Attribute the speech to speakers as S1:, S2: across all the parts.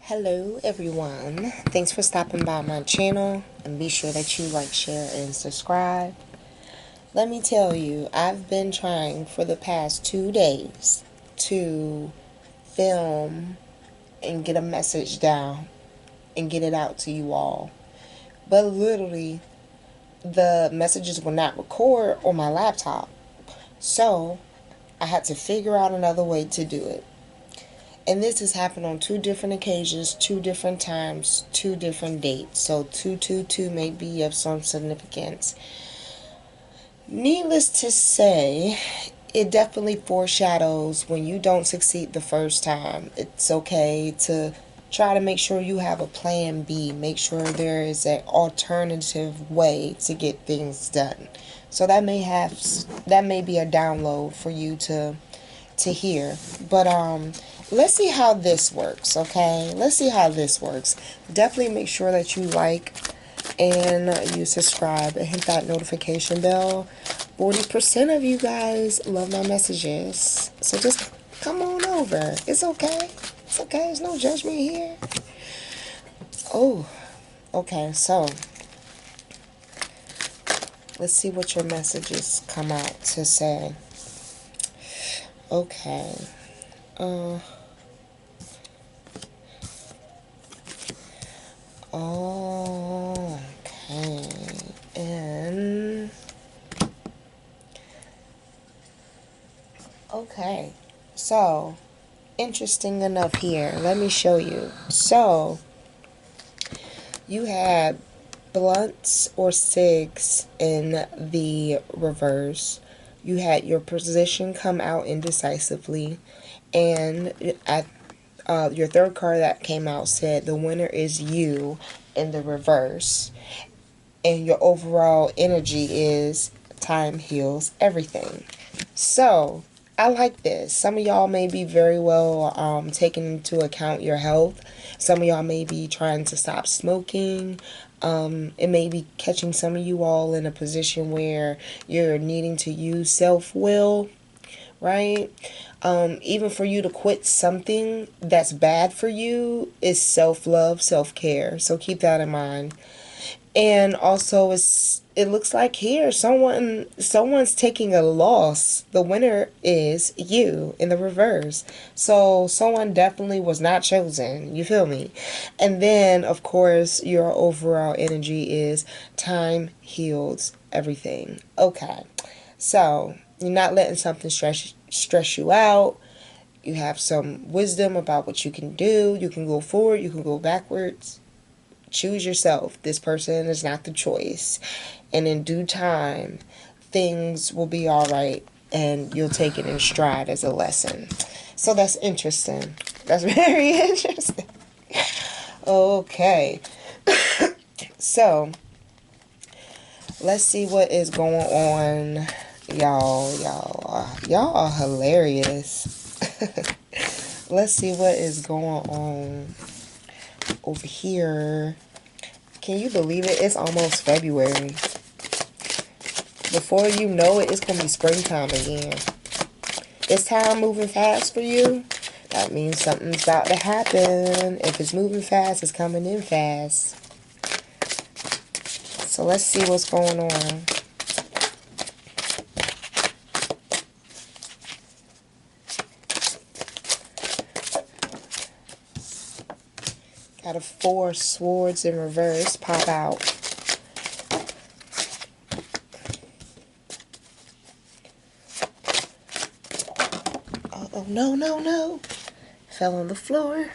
S1: Hello everyone, thanks for stopping by my channel, and be sure that you like, share, and subscribe. Let me tell you, I've been trying for the past 2 days to film and get a message down and get it out to you all, but literally the messages will not record on my laptop, so I had to figure out another way to do it. And this has happened on 2 different occasions, 2 different times, 2 different dates. So 222 may be of some significance. Needless to say, it definitely foreshadows when you don't succeed the first time. It's okay to try to make sure you have a plan B. Make sure there is an alternative way to get things done. So that may be a download for you to hear. But let's see how this works, okay? Let's see how this works. Definitely make sure that you like and you subscribe and hit that notification bell. 40% of you guys love my messages, so just come on over. It's okay. It's okay. There's no judgment here. Oh, okay. So let's see what your messages come out to say. Okay. Okay. And okay. So, interesting enough here. Let me show you. So, you had blunts or cigs in the reverse. You had your position come out indecisively, and at your third card that came out said the winner is you in the reverse, and your overall energy is time heals everything. So I like this. Some of y'all may be very well taking into account your health. Some of y'all may be trying to stop smoking. It may be catching some of you all in a position where you're needing to use self-will, right? Even for you to quit something that's bad for you is self-love, self-care. So keep that in mind. And also, it looks like here someone's taking a loss. The winner is you in the reverse. So someone definitely was not chosen. You feel me? And then, of course, your overall energy is time heals everything. Okay. So you're not letting something stress you out. You have some wisdom about what you can do. You can go forward. You can go backwards. Choose yourself. This person is not the choice. And in due time, things will be all right, and you'll take it in stride as a lesson. So that's interesting. That's very interesting. Okay. So let's see what is going on. Y'all are hilarious. Let's see what is going on over here. Can you believe it? It's almost February. Before you know it, it's going to be springtime again. Is time moving fast for you? That means something's about to happen. If it's moving fast, it's coming in fast. So let's see what's going on. Got a 4 swords in reverse pop out. Oh, no. Fell on the floor.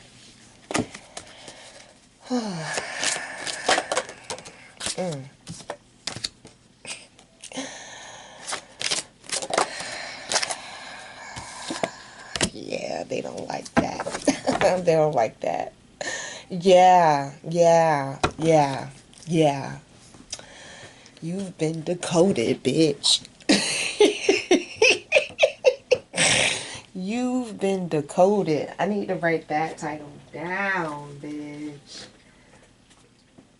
S1: Yeah, they don't like that. They don't like that. Yeah. You've been decoded, bitch. You've been decoded. I need to write that title down, bitch.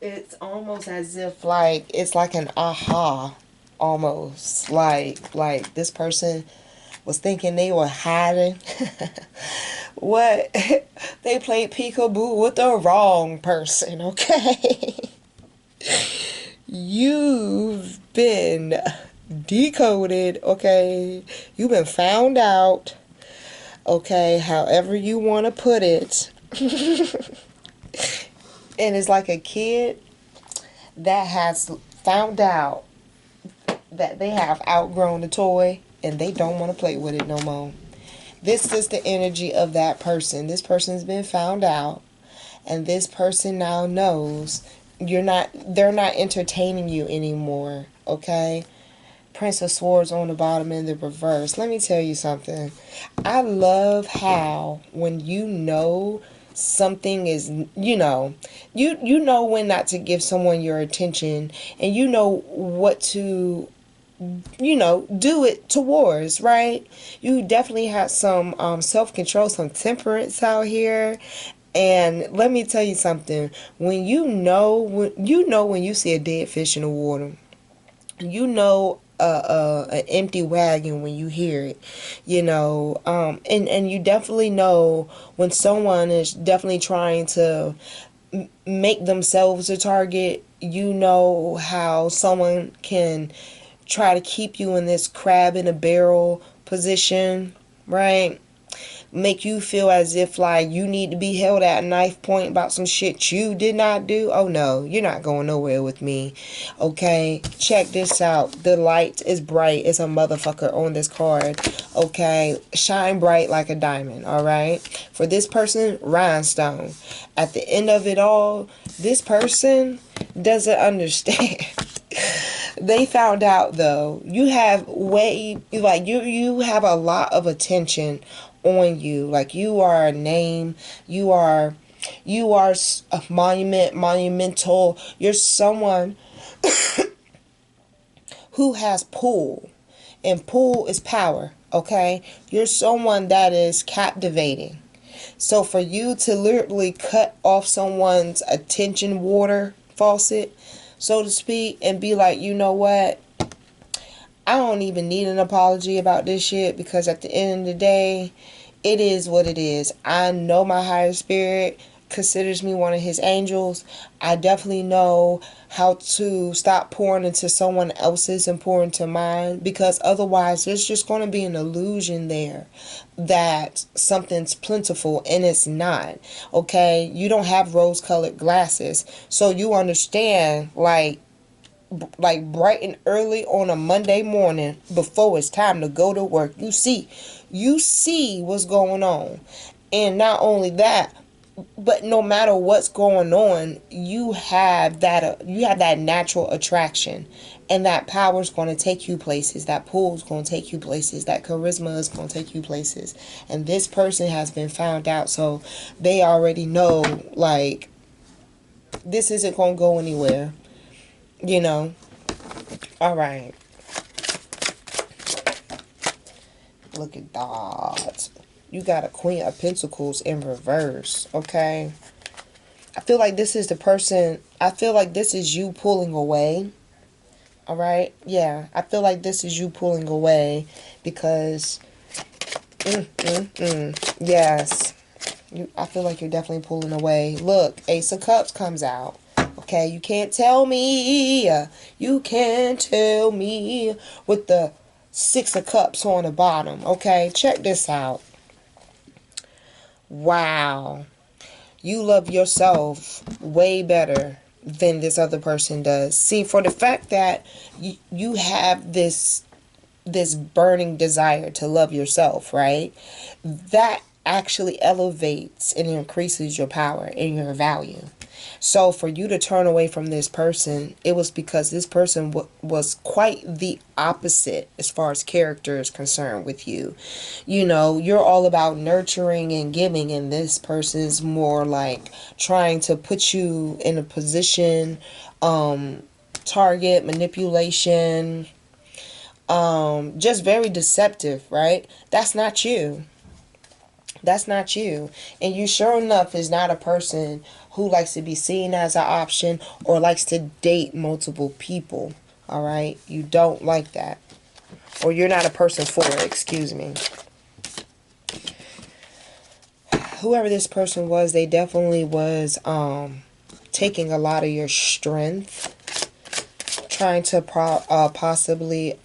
S1: It's almost as if it's like an aha, almost like this person was thinking they were hiding What? They played peekaboo with the wrong person, okay? You've been decoded, okay? You've been found out, okay? However you want to put it. And it's like a kid that has found out that they have outgrown the toy and they don't want to play with it no more. This is the energy of that person. This person's been found out, and this person now knows they're not entertaining you anymore, okay? Prince of Swords on the bottom in the reverse. Let me tell you something. I love how when you know something is, you know when not to give someone your attention, and you know what to do it towards, right? You definitely have some self-control, some temperance out here. And let me tell you something. When you see a dead fish in the water, you know an empty wagon when you hear it, and you definitely know when someone is definitely trying to make themselves a target. You know how someone can try to keep you in this crab in a barrel position, right? Make you feel as if like you need to be held at knife point about some shit you did not do. Oh no, you're not going nowhere with me. Okay, check this out. The light is bright. It's a motherfucker on this card. Okay, shine bright like a diamond. All right, for this person, rhinestone. At the end of it all, this person doesn't understand. They found out though. You have you have a lot of attention on you. Like you are a name. You are a monumental. You're someone who has pull, and pull is power. Okay, you're someone that is captivating. So for you to literally cut off someone's attention water faucet, so to speak, and be like, you know what? I don't even need an apology about this shit, because at the end of the day, it is what it is. I know my higher spirit considers me one of his angels. I definitely know how to stop pouring into someone else's and pour into mine, because otherwise there's just going to be an illusion there that something's plentiful and it's not. Okay, you don't have rose-colored glasses, so you understand like bright and early on a Monday morning before it's time to go to work, you see what's going on. And not only that, but no matter what's going on, you have that natural attraction, and that power is going to take you places. That pull is going to take you places. That charisma is going to take you places. And this person has been found out, so they already know like this isn't going to go anywhere. All right. Look at that. You got a Queen of Pentacles in reverse, okay? I feel like this is the person, I feel like this is you pulling away. All right? Yeah, I feel like this is you pulling away because, yes. I feel like you're definitely pulling away. Look, Ace of Cups comes out. Okay, you can't tell me. You can't tell me with the Six of Cups on the bottom. Okay, check this out. Wow. You love yourself way better than this other person does. See, for the fact that you have this burning desire to love yourself, right? That actually elevates and increases your power and your value. So for you to turn away from this person, it was because this person was quite the opposite as far as character is concerned with you. You're all about nurturing and giving, and this person is more like trying to put you in a position, target, manipulation, just very deceptive, right? That's not you. That's not you. And you sure enough is not a person who likes to be seen as an option or likes to date multiple people. All right? You don't like that. Or you're not a person for it, excuse me. whoever this person was, they definitely was taking a lot of your strength, trying to possibly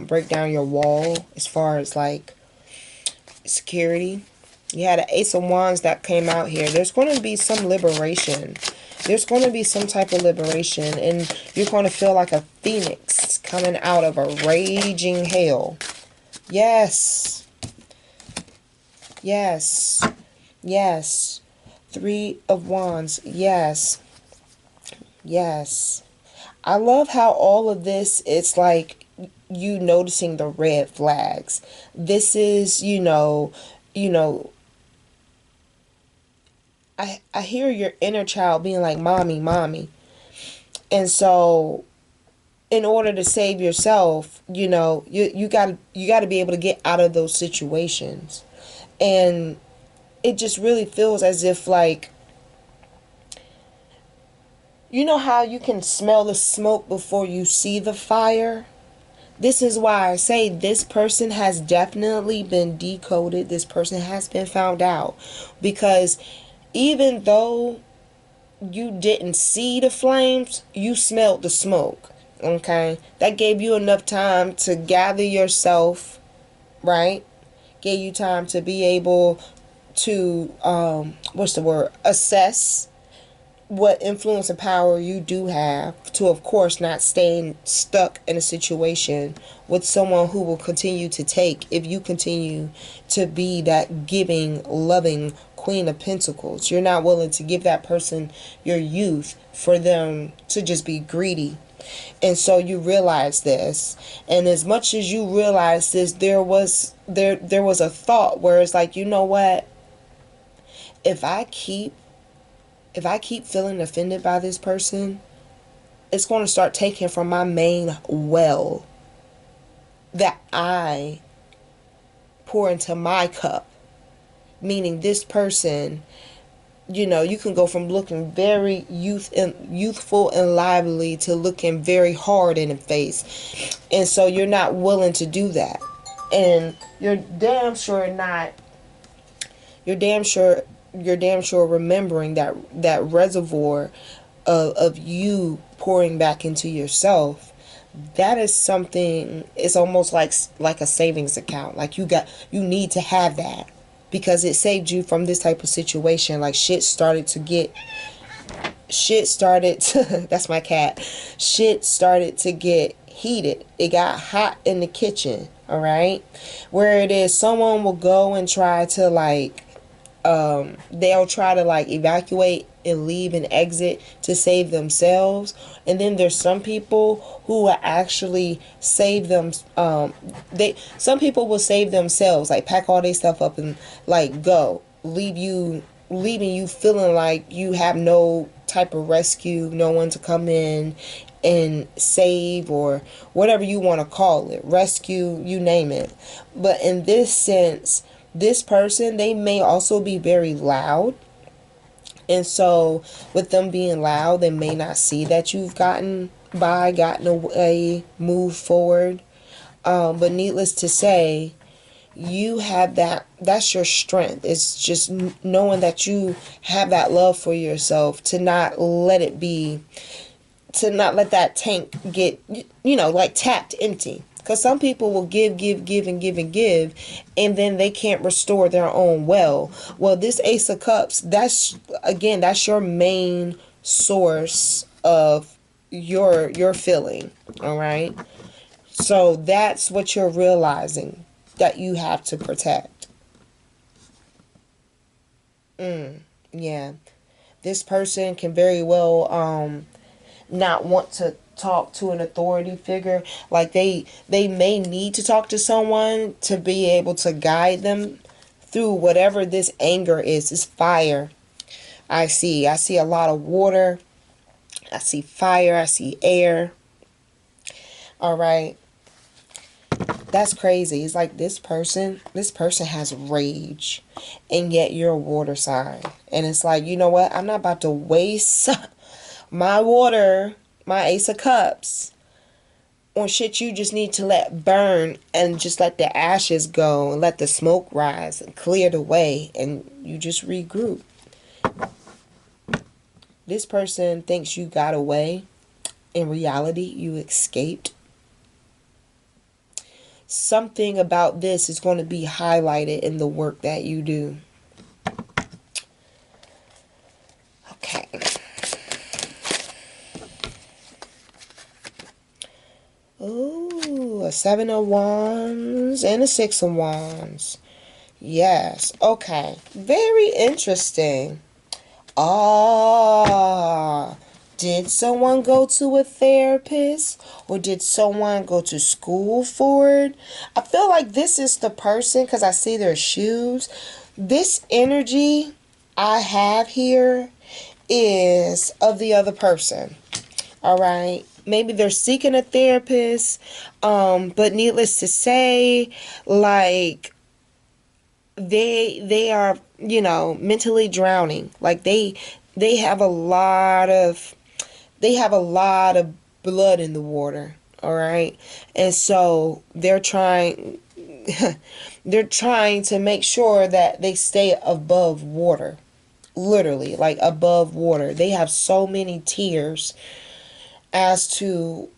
S1: break down your wall as far as like security. You had an Ace of Wands that came out here. There's going to be some liberation. There's going to be some type of liberation, and you're going to feel like a phoenix coming out of a raging hell. Yes. Yes. Yes. Three of Wands. Yes. Yes. I love how all of this, it's like you noticing the red flags. This is, I hear your inner child being like, mommy, mommy. And so in order to save yourself, you got to be able to get out of those situations. And it just really feels as if like, you know how you can smell the smoke before you see the fire? This is why I say this person has definitely been decoded. This person has been found out. Because even though you didn't see the flames, you smelled the smoke. Okay? That gave you enough time to gather yourself, right? Gave you time to be able to, assess what influence and power you do have to, of course, not staying stuck in a situation with someone who will continue to take if you continue to be that giving, loving Queen of Pentacles. You're not willing to give that person your youth for them to just be greedy. And so you realize this, and as much as you realize this, there was a thought where it's like, you know what, if I keep feeling offended by this person, it's going to start taking from my main well that I pour into my cup. Meaning this person, you can go from looking very youthful and lively to looking very hard in the face. And so you're not willing to do that. And you're damn sure remembering that reservoir of you pouring back into yourself. That is something, it's almost like a savings account. Like you need to have that, because it saved you from this type of situation. Like shit started to that's my cat. Shit started to get heated. It got hot in the kitchen, all right? Where it is, someone will go and try to they'll try to evacuate and leave and exit to save themselves. And then there's some people who will actually save them. Some people will save themselves, pack all their stuff up and go, leaving you feeling like you have no type of rescue, no one to come in and save, or whatever you want to call it, rescue, you name it. But in this sense, this person, they may also be very loud. And so with them being loud, they may not see that you've gotten away, moved forward. But needless to say, you have that's your strength. It's just knowing that you have that love for yourself, to not let that tank get, tapped empty. Because some people will give, and then they can't restore their own well. Well, this Ace of Cups, that's your main source of your feeling, all right? So that's what you're realizing that you have to protect. Yeah. This person can very well not want to talk to an authority figure. They may need to talk to someone to be able to guide them through whatever this anger is. This fire. I see a lot of water. I see fire. I see air. All right. That's crazy. It's like this person has rage, and yet you're a water sign. And it's like, you know what? I'm not about to waste my water, my Ace of Cups, on shit you just need to let burn and just let the ashes go and let the smoke rise and clear the way, and you just regroup. This person thinks you got away. In reality, you escaped. Something about this is going to be highlighted in the work that you do. Okay. Ooh, a 7 of Wands and a 6 of Wands. Yes. Okay. Very interesting. Ah. Did someone go to a therapist? Or did someone go to school for it? I feel like this is the person, because I see their shoes. This energy I have here is of the other person. Alright? Maybe they're seeking a therapist. But needless to say, like, they are, mentally drowning. Like, they have a lot of blood in the water, all right? And so they're trying to make sure that they stay above water. Literally, like above water. They have so many tears as to,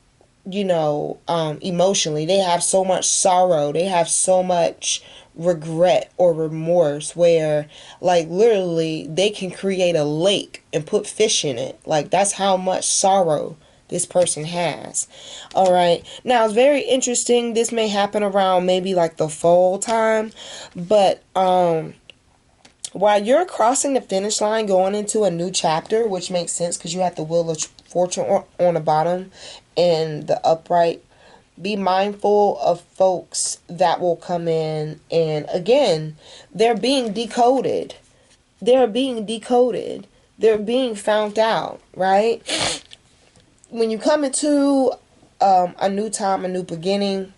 S1: emotionally. They have so much sorrow. They have so much regret or remorse where, like, literally they can create a lake and put fish in it. Like, that's how much sorrow this person has. All right. Now, it's very interesting. This may happen around maybe like the fall time, but while you're crossing the finish line going into a new chapter, which makes sense because you have the Wheel of Fortune on the bottom and the upright, be mindful of folks that will come in, and again, they're being decoded. They're being found out, right? When you come into a new time, a new beginning,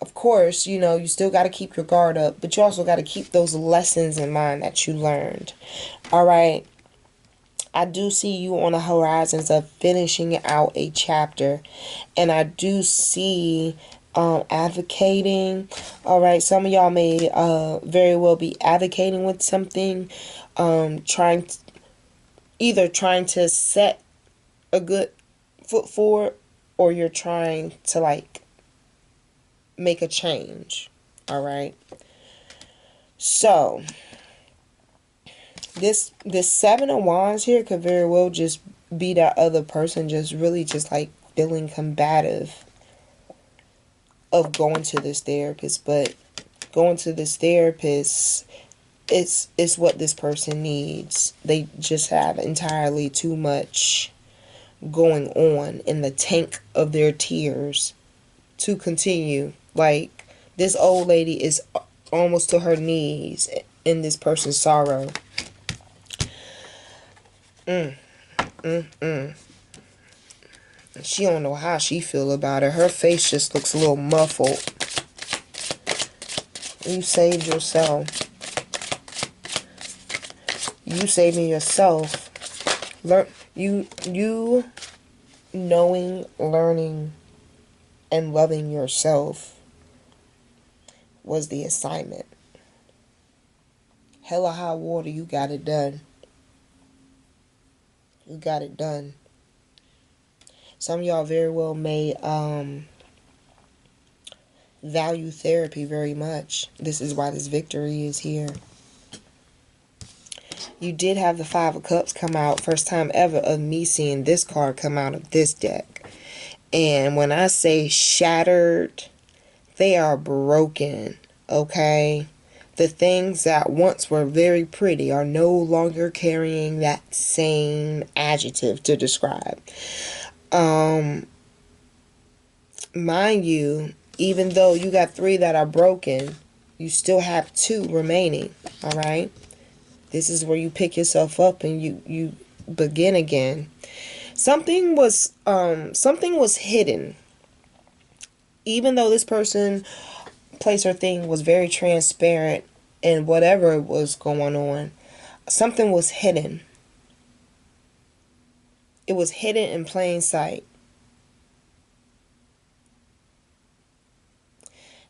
S1: of course, you still got to keep your guard up, but you also got to keep those lessons in mind that you learned. All right. I do see you on the horizons of finishing out a chapter, and I do see advocating. All right, some of y'all may very well be advocating with something, trying to set a good foot forward, or you're trying to like make a change. All right. So this 7 of Wands here could very well just be that other person just really just like feeling combative of going to this therapist, but going to this therapist, it's what this person needs. They just have entirely too much going on in the tank of their tears to continue. Like, this old lady is almost to her knees in this person's sorrow. She don't know how she feel about it. Her face just looks a little muffled. You saved yourself. You saving yourself. You knowing, learning, and loving yourself was the assignment. Hell or high water, you got it done. You got it done. Some of y'all very well may value therapy very much. This is why this victory is here. You did have the 5 of Cups come out. First time ever of me seeing this card come out of this deck. And when I say shattered, they are broken. Okay? The things that once were very pretty are no longer carrying that same adjective to describe. Mind you, even though you got 3 that are broken, you still have 2 remaining. Alright? This is where you pick yourself up and you begin again. Something was hidden. Even though this person, place or thing was very transparent in whatever was going on, something was hidden. It was hidden in plain sight.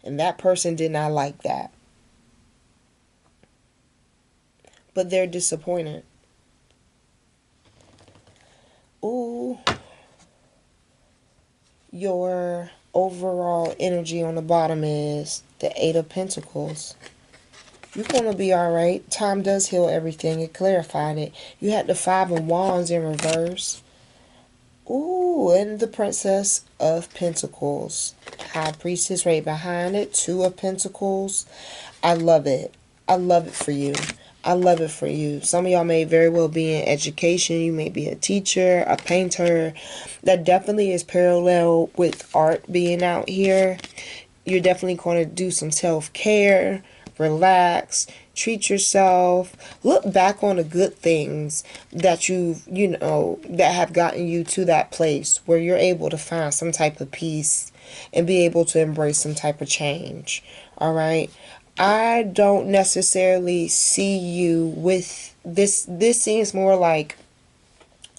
S1: And that person did not like that. But they're disappointed. Ooh. Your overall energy on the bottom is the Eight of Pentacles. You're going to be alright. Time does heal everything. It clarified it. You had the Five of Wands in reverse. Ooh, and the Princess of Pentacles. High Priestess right behind it. Two of Pentacles. I love it. I love it for you. I love it for you. Some of y'all may very well be in education. You may be a teacher, a painter. That definitely is parallel with art being out here. You're definitely going to do some self-care, relax, treat yourself, look back on the good things that that have gotten you to that place where you're able to find some type of peace and be able to embrace some type of change. All right. I don't necessarily see you with this. This seems more like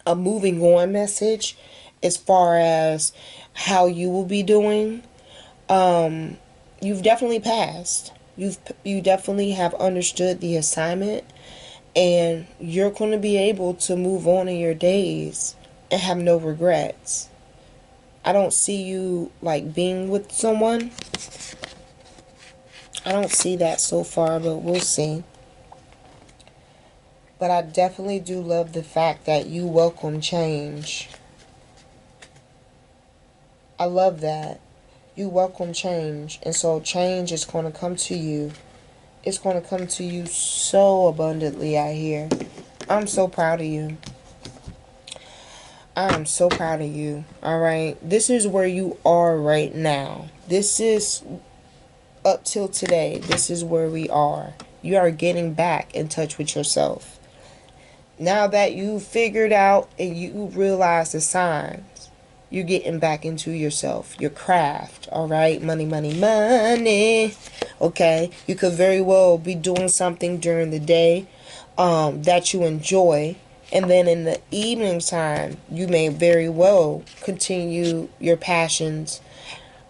S1: a moving on message as far as how you will be doing. You've definitely passed. You definitely have understood the assignment, and you're going to be able to move on in your days and have no regrets. I don't see you like being with someone. I don't see that so far, but we'll see. But I definitely do love the fact that you welcome change. I love that. You welcome change. And so change is going to come to you. It's going to come to you so abundantly out here. I'm so proud of you. I am so proud of you. Alright? This is where you are right now. This is up till today. This is where we are. You are getting back in touch with yourself. Now that you figured out and you realize the signs, you're getting back into yourself, your craft, all right? Money, money, money. Okay? You could very well be doing something during the day that you enjoy. And then in the evening time, you may very well continue your passions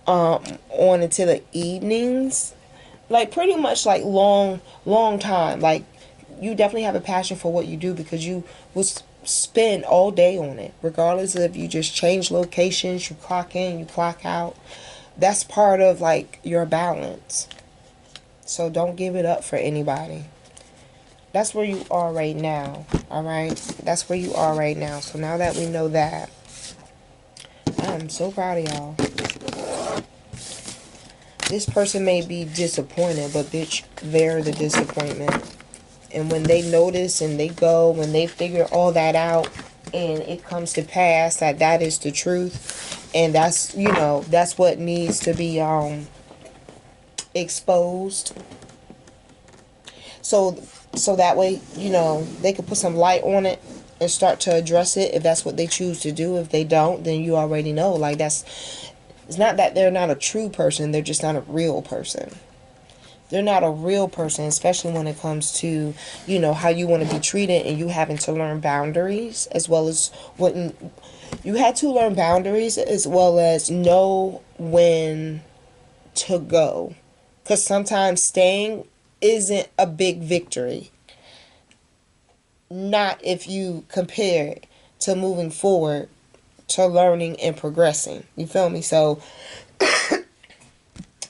S1: on into the evenings. Like pretty much like long time. Like you definitely have a passion for what you do because you will spend all day on it, regardless of if you just change locations, you clock in, you clock out. That's part of like your balance. So don't give it up for anybody. That's where you are right now. Alright? That's where you are right now. So now that we know that, I'm so proud of y'all. This person may be disappointed, but bitch, they're the disappointment. And when they notice and they go, when they figure all that out and it comes to pass that that is the truth and that's, that's what needs to be exposed. So that way, they can put some light on it and start to address it if that's what they choose to do. If they don't, then you already know. Like it's not that they're not a true person, they're just not a real person. They're not a real person, especially when it comes to, how you want to be treated and you having to learn boundaries as well as when you had to learn boundaries as well as know when to go. Because sometimes staying isn't a big victory. Not if you compare it to moving forward, to learning and progressing. You feel me? So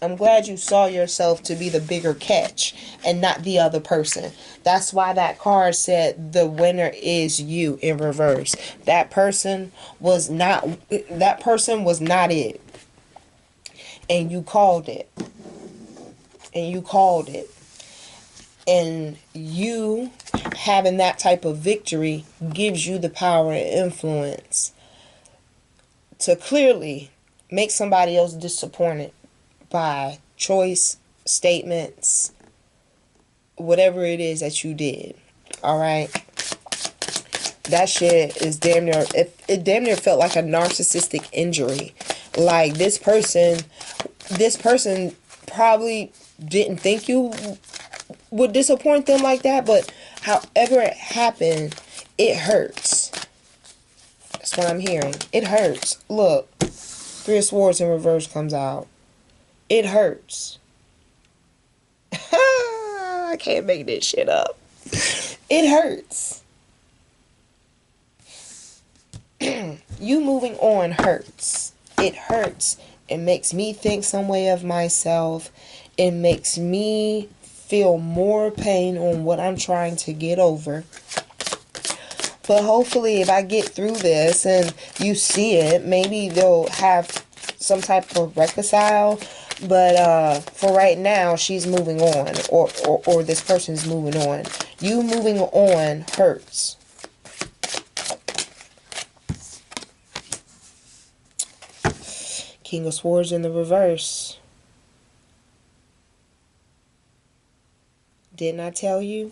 S1: I'm glad you saw yourself to be the bigger catch and not the other person. That's why that card said the winner is you in reverse. That person was not it. And you called it. And you called it. And you having that type of victory gives you the power and influence to clearly make somebody else disappointed by choice, statements, whatever it is that you did. Alright? That shit is damn near, it damn near felt like a narcissistic injury. Like this person probably didn't think you would disappoint them like that, but however it happened, it hurts. That's what I'm hearing. It hurts. Look, Three of Swords in reverse comes out. It hurts. I can't make this shit up. It hurts. You moving on hurts. It hurts. It makes me think some way of myself. It makes me feel more pain on what I'm trying to get over. But hopefully if I get through this and you see it, maybe they'll have some type of reconcile. But for right now, she's moving on, or this person's moving on. You moving on hurts. King of Swords in the reverse. Didn't I tell you?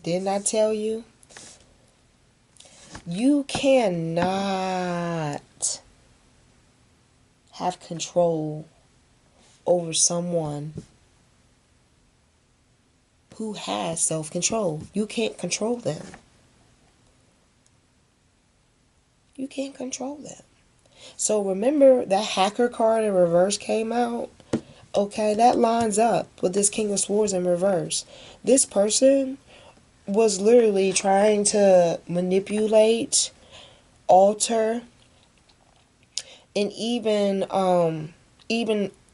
S1: Didn't I tell you? You cannot have control over someone who has self-control. You can't control them. You can't control them. So remember that hacker card in reverse came out? Okay, that lines up with this King of Swords in reverse. This person was literally trying to manipulate, alter, and even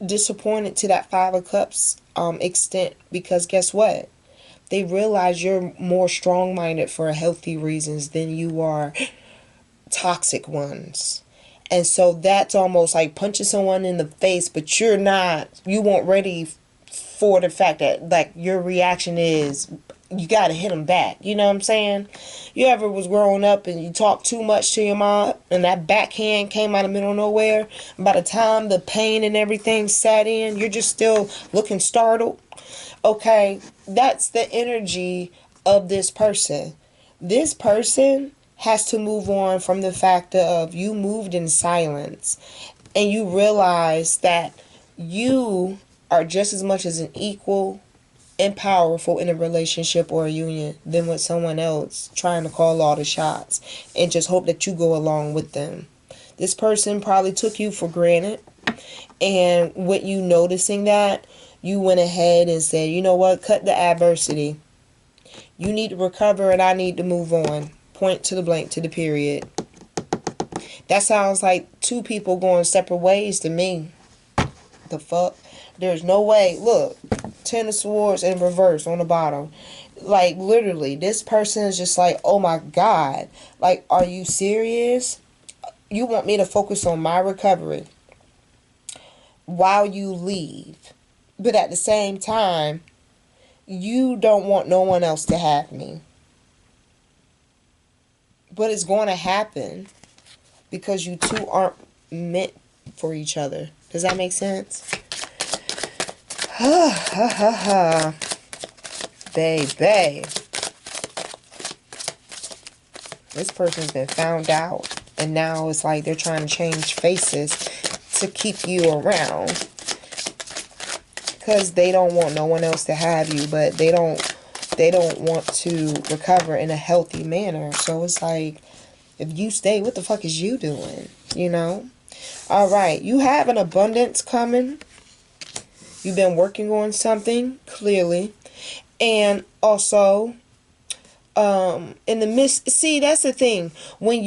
S1: disappointed to that Five of Cups extent, because guess what? They realize you're more strong-minded for healthy reasons than you are toxic ones. And so that's almost like punching someone in the face, but you weren't ready for the fact that, like, your reaction is you gotta hit them back. You know what I'm saying? You ever was growing up and you talked too much to your mom and that backhand came out of the middle of nowhere? By the time the pain and everything sat in, you're just still looking startled. Okay, that's the energy of this person. This person has to move on from the fact of you moved in silence and you realize that you are just as much as an equal and powerful in a relationship or a union than with someone else trying to call all the shots and just hope that you go along with them. This person probably took you for granted, and with you noticing that, you went ahead and said, you know what, cut the adversity. You need to recover and I need to move on. Point to the blank to the period. That sounds like two people going separate ways to me. The fuck? There's no way. Look, Ten of Swords in reverse on the bottom. Like, literally, this person is just like, oh my God. Like, are you serious? You want me to focus on my recovery while you leave. But at the same time, you don't want no one else to have me. But it's going to happen because you two aren't meant for each other. Does that make sense? Baby. This person's been found out. And now it's like they're trying to change faces to keep you around. Because they don't want no one else to have you. But they don't want to recover in a healthy manner. So it's like, if you stay, what the fuck is you doing? You know? Alright, you have an abundance coming. You've been working on something, clearly. And also, in the midst, see, that's the thing. When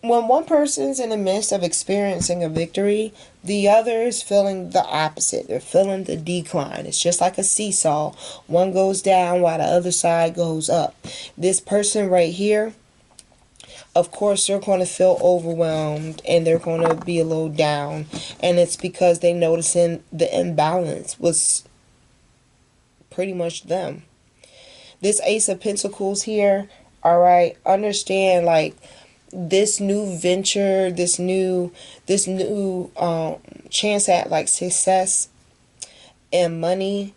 S1: one person's in the midst of experiencing a victory, the other is feeling the opposite. They're feeling the decline. It's just like a seesaw. One goes down while the other side goes up. This person right here, of course, they're going to feel overwhelmed and they're going to be a little down. And it's because they're noticing the imbalance was pretty much them. This Ace of Pentacles here, alright, understand, like, this new venture, this new chance at, like, success and money,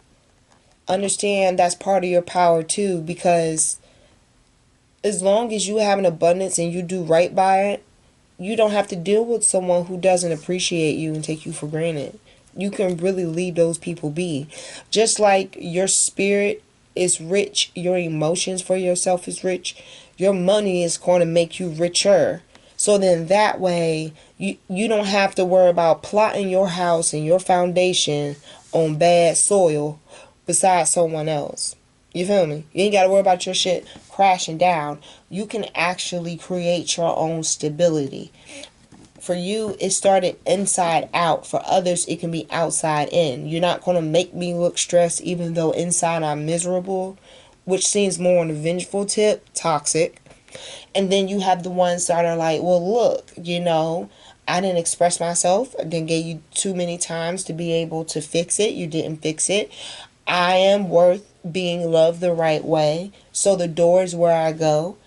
S1: understand that's part of your power too, because as long as you have an abundance and you do right by it, you don't have to deal with someone who doesn't appreciate you and take you for granted. You can really leave those people be. Just like your spirit is rich, your emotions for yourself is rich, your money is going to make you richer. So then that way You don't have to worry about plotting your house and your foundation on bad soil besides someone else. You feel me? You ain't got to worry about your shit crashing down. You can actually create your own stability. For you, it started inside out. For others, it can be outside in. You're not going to make me look stressed even though inside I'm miserable, which seems more on the vengeful tip, toxic. And then you have the ones that are like, well, look, I didn't express myself. I didn't give you too many times to be able to fix it. You didn't fix it. I am worth being loved the right way. So the door is where I go.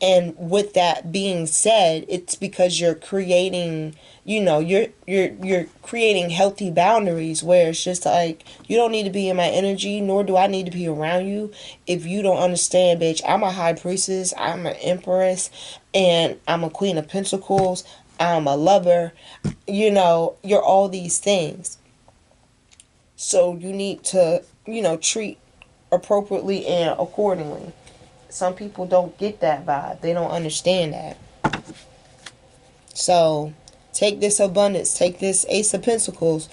S1: And with that being said, it's because you're creating, you're creating healthy boundaries where it's just like, you don't need to be in my energy, nor do I need to be around you if you don't understand, bitch. I'm a high priestess, I'm an empress, and I'm a queen of pentacles, I'm a lover, you're all these things. So you need to, treat appropriately and accordingly. Some people don't get that vibe. They don't understand that. So take this abundance. Take this Ace of Pentacles.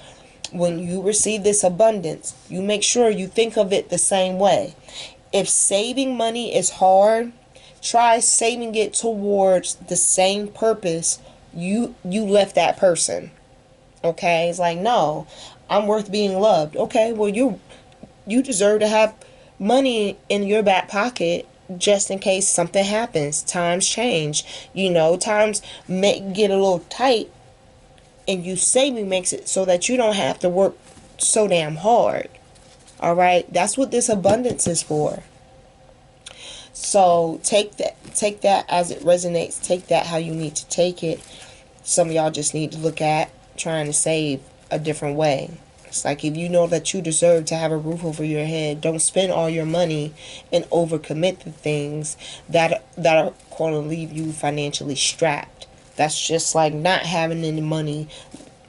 S1: When you receive this abundance, you make sure you think of it the same way. If saving money is hard, try saving it towards the same purpose you left that person. Okay? It's like, no, I'm worth being loved. Okay, well, you deserve to have money in your back pocket just in case something happens. Times change. Times may get a little tight, and you saving makes it so that you don't have to work so damn hard. Alright? That's what this abundance is for. So take that as it resonates. Take that how you need to take it. Some of y'all just need to look at trying to save a different way. It's like, if you know that you deserve to have a roof over your head, don't spend all your money and overcommit to things that are going to leave you financially strapped. That's just like not having any money,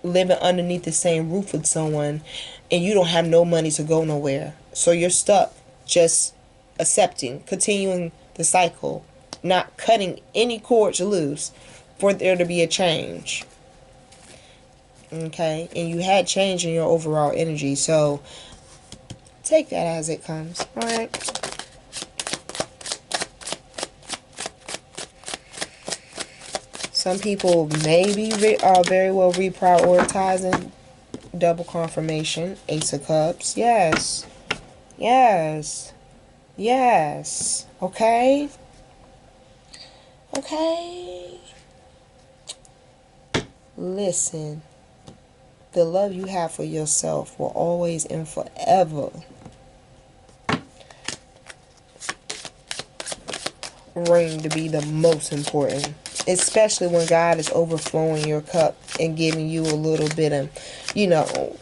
S1: living underneath the same roof with someone, and you don't have no money to go nowhere. So you're stuck just accepting, continuing the cycle, not cutting any cords loose for there to be a change. Okay, and you had change in your overall energy, so take that as it comes. All right. Some people may be very well reprioritizing. Double confirmation, Ace of Cups. Yes, yes, yes. Okay, okay. Listen. The love you have for yourself will always and forever reign to be the most important. Especially when God is overflowing your cup and giving you a little bit of,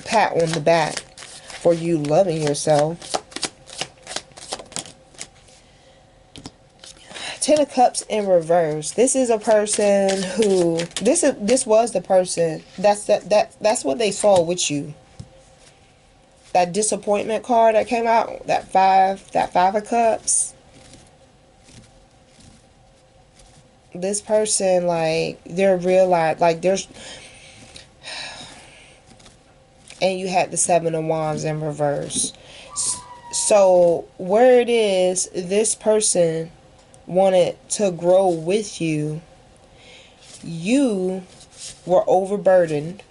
S1: pat on the back for you loving yourself. Ten of Cups in reverse. This is a person who this was the person that's what they saw with you. That disappointment card that came out, that five of cups. This person, like, they're realized, like, there's, and you had the Seven of Wands in reverse. So where it is, this person wanted to grow with you. You were overburdened,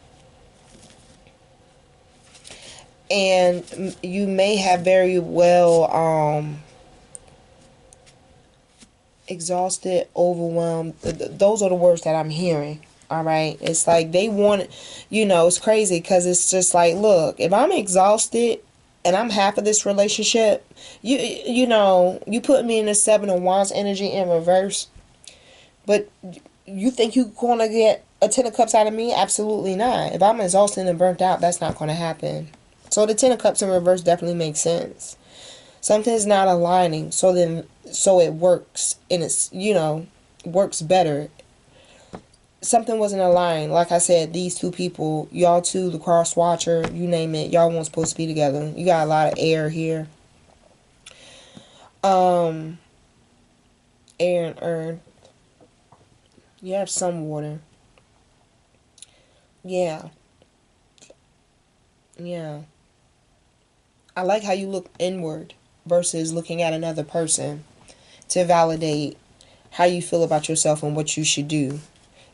S1: and you may have very well exhausted, overwhelmed. Those are the words that I'm hearing. All right, it's like they want, it's crazy because it's just like, look, if I'm exhausted and I'm half of this relationship, you put me in the Seven of Wands energy in reverse, but you think you're going to get a Ten of Cups out of me? Absolutely not. If I'm exhausted and burnt out, that's not going to happen. So the Ten of Cups in reverse definitely makes sense. Something's not aligning, so it works, and it's, works better. Something wasn't aligned. Like I said, these two people, y'all two, the cross watcher, you name it, y'all weren't supposed to be together. You got a lot of air here. Air and earth. You have some water. Yeah. Yeah. I like how you look inward versus looking at another person to validate how you feel about yourself and what you should do.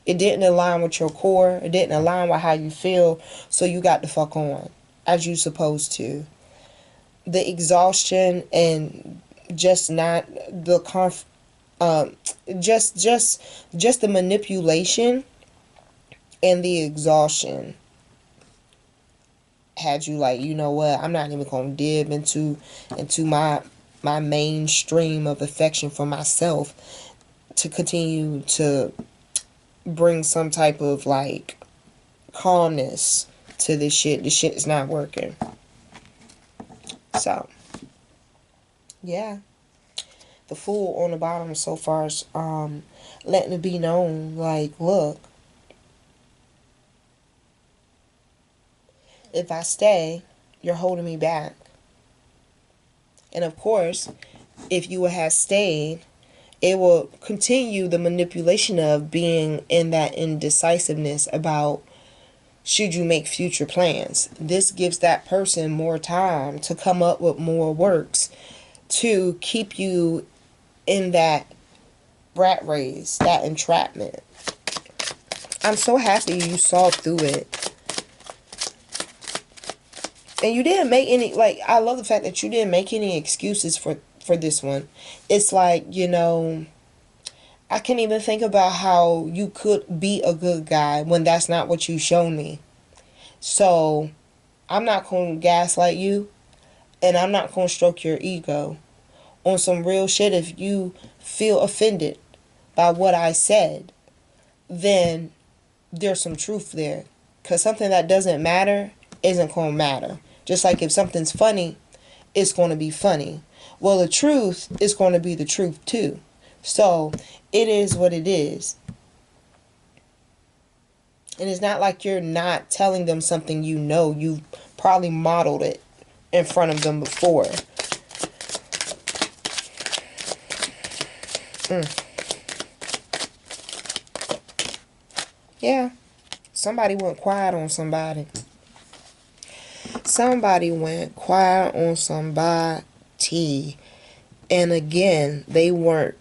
S1: It didn't align with your core. It didn't align with how you feel. So you got the fuck on as you supposed to. The exhaustion and just not the um, just the manipulation and the exhaustion had you like, you know what? I'm not even gonna dip into my mainstream of affection for myself to continue to bring some type of like calmness to this shit. This shit is not working. So yeah, the fool on the bottom so far is letting it be known like, look, if I stay, you're holding me back. And of course, if you would have stayed, it will continue the manipulation of being in that indecisiveness about should you make future plans. This gives that person more time to come up with more works to keep you in that rat race, that entrapment. I'm so happy you saw through it. And you didn't make any, like, I love the fact that you didn't make any excuses for this one. It's like, you know, I can't even think about how you could be a good guy when that's not what you show me. So, I'm not going to gaslight you, and I'm not going to stroke your ego. On some real shit, if you feel offended by what I said, then there's some truth there. Because something that doesn't matter isn't going to matter. Just like if something's funny, it's going to be funny. Well, the truth is going to be the truth too. So, it is what it is. And it's not like you're not telling them something you know. You've probably modeled it in front of them before. Yeah. Somebody went quiet on somebody. Somebody went quiet on somebody. And again, they went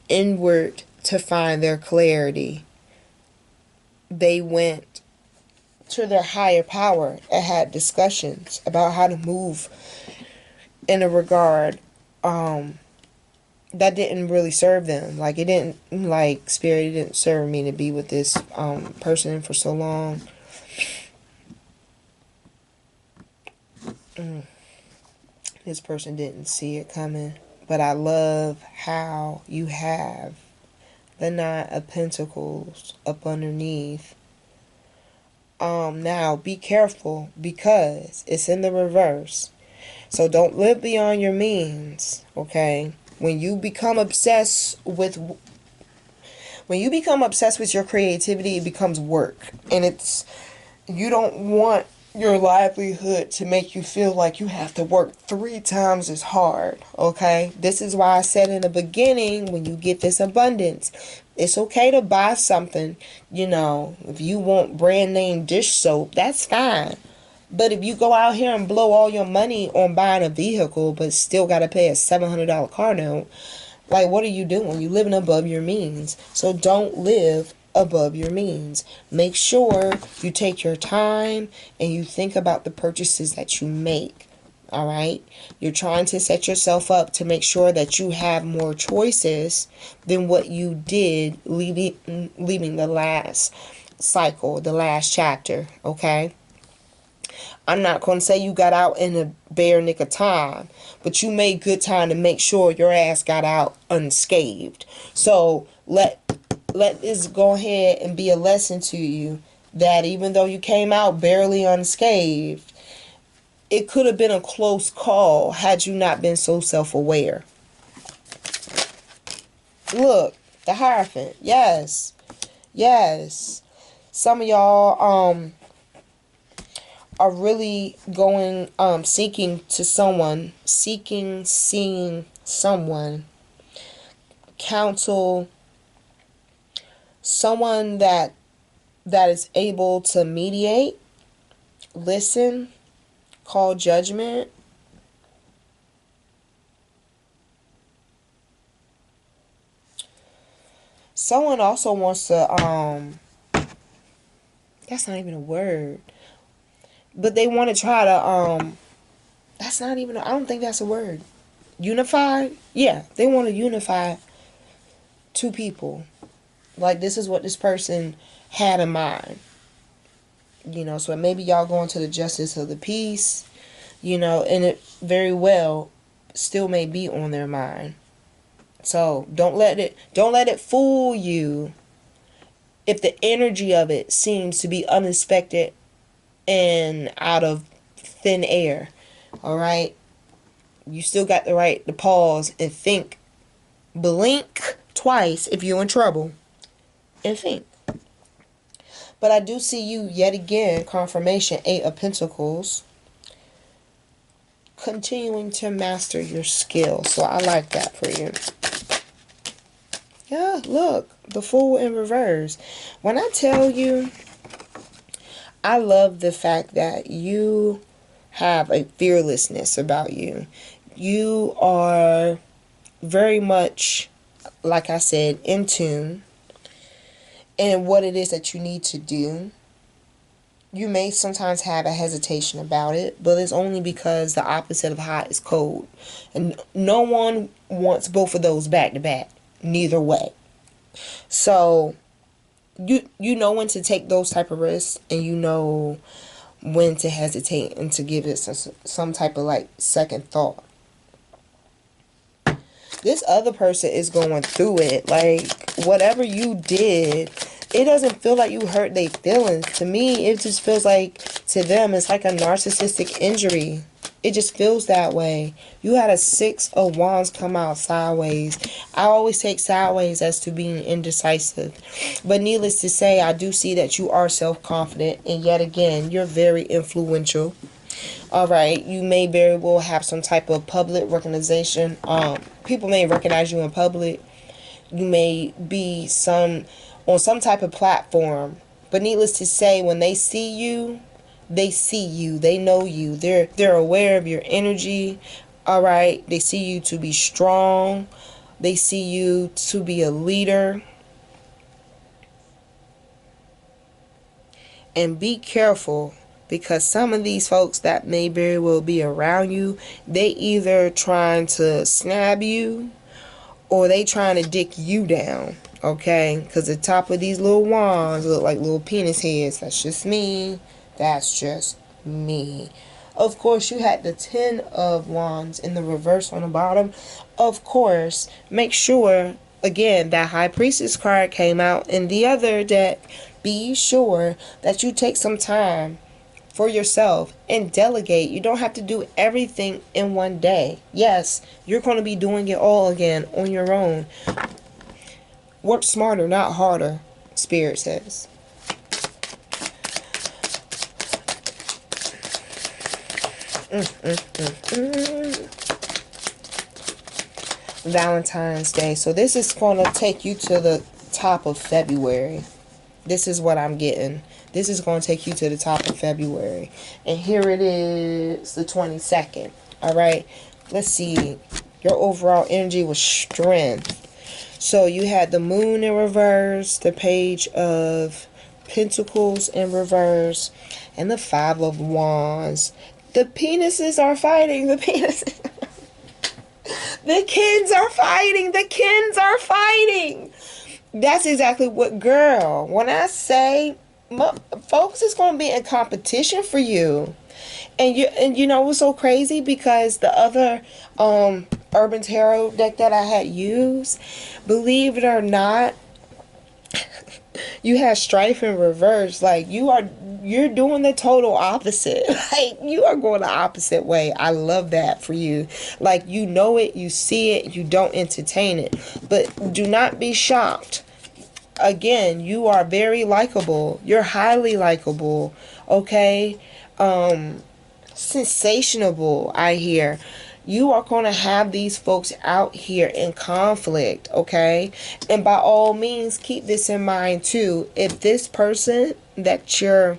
S1: inward to find their clarity. They went to their higher power and had discussions about how to move in a regard that didn't really serve them. Like, it didn't, like, spirit didn't serve me to be with this person for so long. This person didn't see it coming. But I love how you have the Nine of Pentacles up underneath. Now be careful because it's in the reverse. So don't live beyond your means, okay? When you become obsessed with your creativity, it becomes work. And you don't want your livelihood to make you feel like you have to work 3 times as hard, okay? This is why I said in the beginning, when you get this abundance, it's okay to buy something, you know, if you want brand name dish soap, that's fine. But if you go out here and blow all your money on buying a vehicle but still got to pay a $700 car note, like, what are you doing? You're living above your means. So don't live above your means. Make sure you take your time and you think about the purchases that you make. All right? You're trying to set yourself up to make sure that you have more choices than what you did leaving the last cycle, the last chapter. Okay? I'm not going to say you got out in a bare nick of time, but you made good time to make sure your ass got out unscathed. So let this go ahead and be a lesson to you that even though you came out barely unscathed, it could have been a close call had you not been so self-aware. Look, the Hierophant. Yes. Yes. Some of y'all are really going seeking seeing someone, counsel, someone that that is able to mediate, listen, call judgment. Someone also wants to, that's not even a word, but they want to try to, that's not even, I don't think that's a word. Unify? Yeah, they want to unify two people. Like, this is what this person had in mind. You know, so maybe y'all going to the justice of the peace, you know, and it very well still may be on their mind. So don't let it fool you if the energy of it seems to be unexpected and out of thin air. All right, you still got the right to pause and think, blink twice if you're in trouble, and think. But I do see you yet again, confirmation, 8 of Pentacles, continuing to master your skill. So I like that for you. Yeah, look, the Fool in reverse. When I tell you, I love the fact that you have a fearlessness about you. You are very much, like I said, in tune in what it is that you need to do. You may sometimes have a hesitation about it, but it's only because the opposite of hot is cold. And no one wants both of those back to back. Neither way. So you know when to take those type of risks, and you know when to hesitate and to give it some type of like second thought. This other person is going through it. Like, whatever you did, it doesn't feel like you hurt their feelings. To me, it just feels like, to them, it's like a narcissistic injury. It just feels that way. You had a 6 of Wands come out sideways. I always take sideways as to being indecisive. But needless to say, I do see that you are self-confident. And yet again, you're very influential. Alright, you may very well have some type of public recognition. People may recognize you in public. You may be on some type of platform. But needless to say, when they see you, they know you, they're aware of your energy. Alright, they see you to be strong, they see you to be a leader. And be careful, because some of these folks that may very well be around you, they either trying to snab you or they trying to dick you down. Okay, because the top of these little wands look like little penis heads. That's just me. That's just me. Of course, you had the 10 of Wands in the reverse on the bottom. Of course, make sure, again, that High Priestess card came out in the other deck. Be sure that you take some time for yourself and delegate. You don't have to do everything in one day. Yes, you're going to be doing it all again on your own. Work smarter, not harder, Spirit says. Valentine's Day. So this is going to take you to the top of February. This is what I'm getting. This is going to take you to the top of February. And here it is, the 22nd. Alright. Let's see. Your overall energy was strength. So you had the Moon in reverse, the Page of Pentacles in reverse, and the 5 of Wands. The penises are fighting. The penises. The kids are fighting. The kids are fighting. That's exactly what, girl. When I say, folks is going to be in competition for you. And you know what's so crazy? Because the other Urban Tarot deck that I had used, believe it or not, you had Strife in reverse. Like, you're doing the total opposite. Like, you are going the opposite way. I love that for you. Like, you know it, you see it, you don't entertain it. But do not be shocked. Again, you are very likable. You're highly likable. Okay? Sensational, I hear. You are going to have these folks out here in conflict, okay? And by all means, keep this in mind too. If this person that you're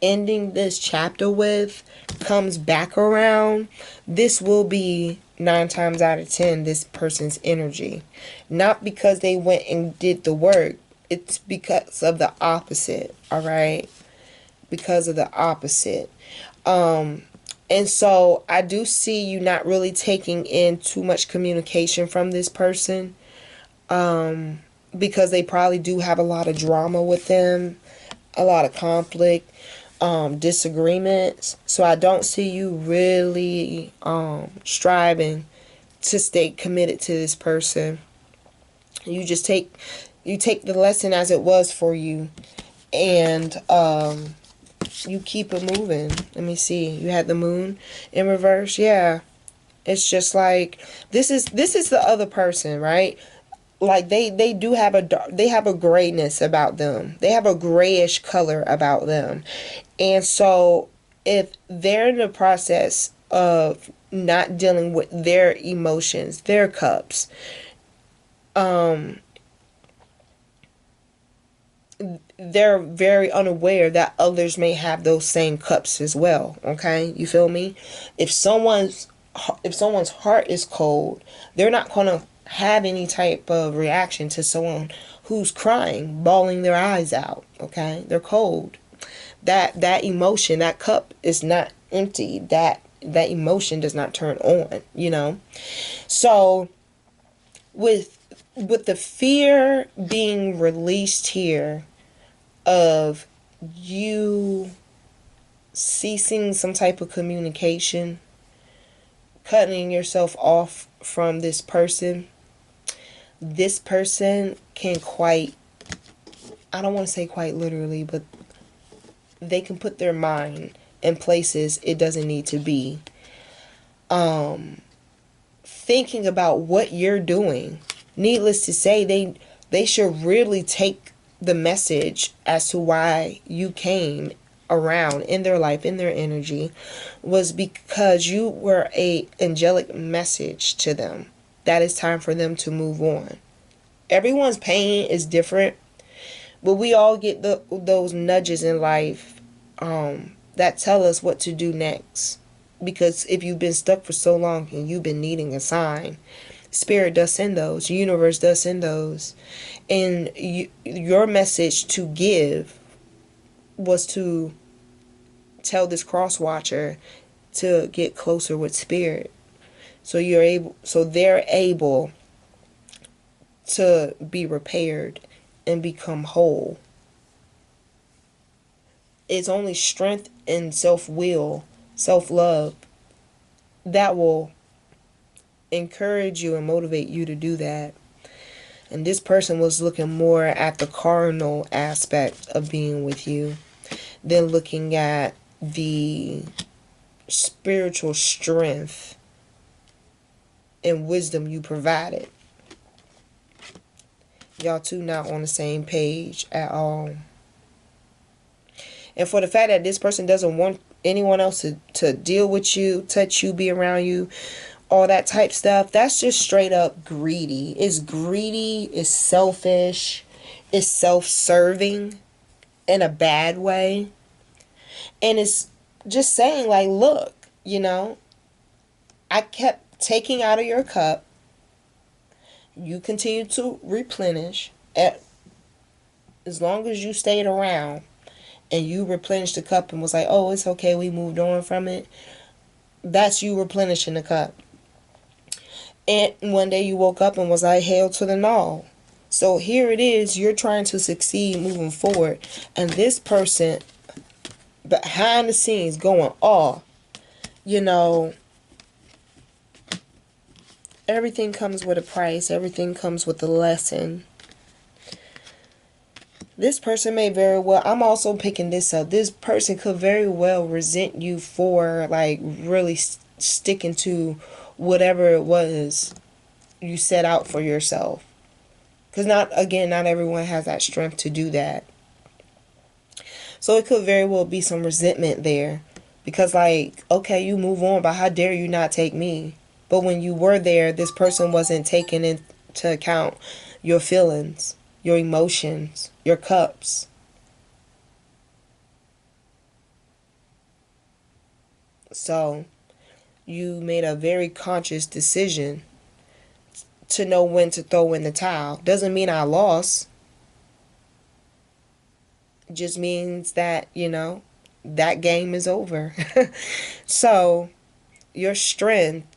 S1: ending this chapter with comes back around, this will be 9 times out of 10 this person's energy. Not because they went and did the work, it's because of the opposite, all right? Because of the opposite. And so I do see you not really taking in too much communication from this person, because they probably do have a lot of drama with them, a lot of conflict, disagreements. So I don't see you really striving to stay committed to this person. You just take the lesson as it was for you, and you keep it moving. Let me see. You had the moon in reverse. Yeah. It's just like this is the other person, right? Like they do have they have a grayness about them. They have a grayish color about them. And so if they're in the process of not dealing with their emotions, their cups, they're very unaware that others may have those same cups as well. Okay, you feel me? If someone's heart is cold, they're not gonna have any type of reaction to someone who's crying, bawling their eyes out. Okay, they're cold. That emotion, that cup is not empty. That emotion does not turn on. You know, so with the fear being released here of you ceasing some type of communication, cutting yourself off from this person can quite, I don't want to say quite literally, but they can put their mind in places it doesn't need to be. Thinking about what you're doing. Needless to say, they should really take the message as to why you came around in their life, in their energy, was because you were a angelic message to them. That it's time for them to move on. Everyone's pain is different, but we all get those nudges in life that tell us what to do next. Because if you've been stuck for so long and you've been needing a sign, Spirit does send those. Universe does send those. And your message to give was to tell this cross watcher to get closer with Spirit. So they're able to be repaired and become whole. It's only strength and self-will, self-love that will encourage you and motivate you to do that. And this person was looking more at the carnal aspect of being with you than looking at the spiritual strength and wisdom you provided. Y'all two not on the same page at all. And for the fact that this person doesn't want anyone else to deal with you, touch you, be around you, all that type stuff, that's just straight up greedy. It's greedy, it's selfish, it's self-serving in a bad way. And it's just saying, like, look, I kept taking out of your cup. You continue to replenish. As long as you stayed around and you replenished the cup and was like, oh, it's okay, we moved on from it, that's you replenishing the cup. And one day you woke up and was like, hail to the no. So here it is, you're trying to succeed moving forward. And this person behind the scenes going, oh, everything comes with a price. Everything comes with a lesson. This person may very well, I'm also picking this up, this person could very well resent you for like really sticking to whatever it was you set out for yourself. Because not everyone has that strength to do that. So it could very well be some resentment there Because, like, okay, you move on, but how dare you not take me? But when you were there, this person wasn't taking into account your feelings, your emotions, your cups. So you made a very conscious decision to know when to throw in the towel. Doesn't mean I lost. It just means that, that game is over. So your strength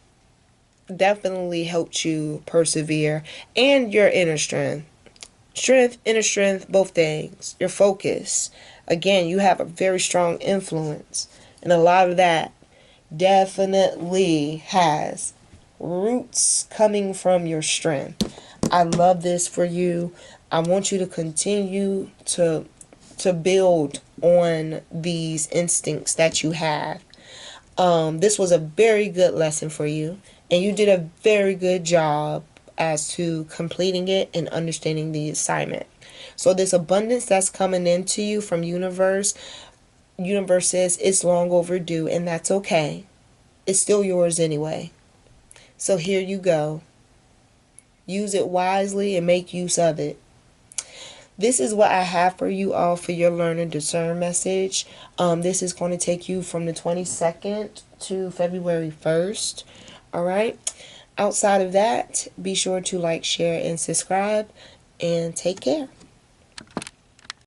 S1: definitely helped you persevere, and your inner strength. Strength, inner strength, both things. Your focus. Again, you have a very strong influence. And a lot of that definitely has roots coming from your strength. I love this for you. I want you to continue to build on these instincts that you have. This was a very good lesson for you, and you did a very good job as to completing it and understanding the assignment. So this abundance that's coming into you from universe says it's long overdue, and that's okay. It's still yours anyway. So here you go. Use it wisely and make use of it. This is what I have for you all for your learn and discern message. This is going to take you from the 22nd to February 1st. All right. Outside of that, be sure to like, share, and subscribe. And take care.